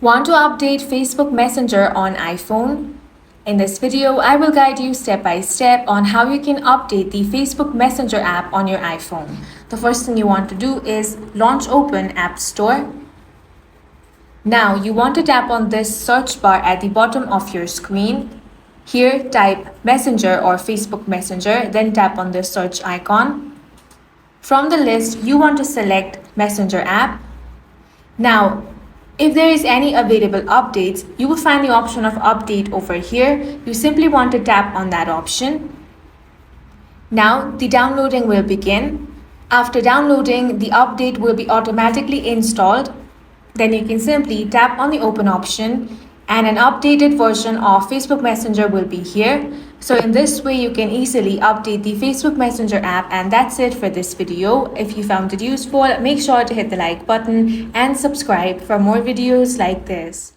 Want to update Facebook Messenger on iPhone? In this video, I will guide you step by step on how you can update the Facebook Messenger app on your iPhone. The first thing you want to do is launch open App Store. Now you want to tap on this search bar at the bottom of your screen. Here type Messenger or Facebook Messenger, then tap on the search icon. From the list, you want to select Messenger app. Now, if there is any available updates, you will find the option of update over here. You simply want to tap on that option. Now the downloading will begin. After downloading, the update will be automatically installed. Then you can simply tap on the open option and an updated version of Facebook Messenger will be here. So in this way, you can easily update the Facebook Messenger app, and that's it for this video. If you found it useful, make sure to hit the like button and subscribe for more videos like this.